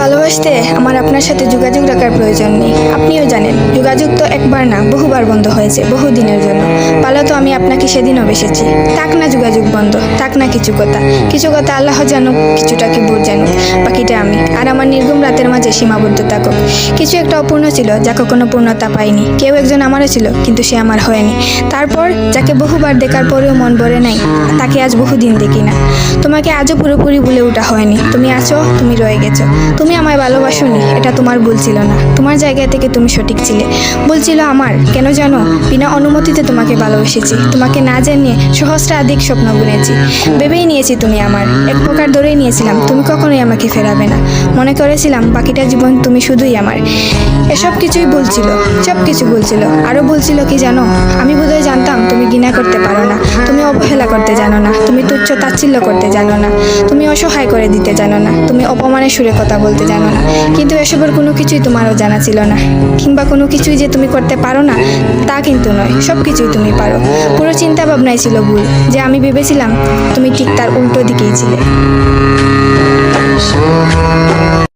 ভালোবাসতে আমার আপনার সাথে যোগাযোগ রাখার প্রয়োজন নেই। আপনিও জানেন যোগাযোগ তো একবার না বহুবার বন্ধ হয়েছে বহুদিনের জন্য। পালো তো আমি আপনাকে সেদিনও বেসেছি। থাক না যোগাযোগ বন্ধ, থাক না কিছু কথা আল্লাহ জানুক, কিছুটা কি ভোর জানুক, বাকিটা আমি আর আমার নির্গুম রাতের মাঝে সীমাবদ্ধ থাকুক। কিছু একটা অপূর্ণ ছিল যা কখনো পূর্ণতা পায়নি। কেউ একজন আমারও ছিল কিন্তু সে আমার হয়নি। তারপর যাকে বহুবার দেখার পরেও মন ভরে নাই, তাকে আজ বহুদিন দেখি না। তোমাকে আজও পুরোপুরি ভুলে ওঠা হয়নি। তুমি আছো, তুমি রয়ে গেছো। তুমি আমায় ভালোবাসোনি, এটা তোমার ভুল ছিল না। তোমার জায়গা থেকে তুমি সঠিক ছিলে। ভুল ছিল আমার। কেন জানো? বিনা অনুমতিতে তোমাকে ভালোবেসেছি। তোমাকে না জানিয়ে সহস্রাধিক স্বপ্ন বুনেছি। ভেবেই নিয়েছি তুমি আমার, এক প্রকার ধরেই নিয়েছিলাম তুমি কখনোই আমাকে ফেরাবে না। মনে করেছিলাম বাকিটা জীবন তুমি শুধুই আমার। এসব কিছুই ভুল ছিল, সব কিছু ভুল ছিল। আরও ভুল ছিল কি জানো? আমি বোধহয় জানতাম তুমি ঘৃণা করতে পারো না, তুমি অবহেলা করতে জানো না, তুমি তুচ্ছ তাচ্ছিল্য করতে জানো না, তুমি অসহায় করে দিতে জানো না, তুমি অপমানের সুরে কথা বলতে জানো না। কিন্তু এসবের কোনো কিছুই তোমারও জানা ছিল না। কিংবা কোনো কিছুই যে তুমি করতে পারো না তা কিন্তু নয়, সব কিছুই তুমি পারো। পুরো চিন্তা ভাবনাই ছিল ভুল, যে আমি ভেবেছিলাম তুমি ঠিক তার উল্টো দিকেই ছিলে।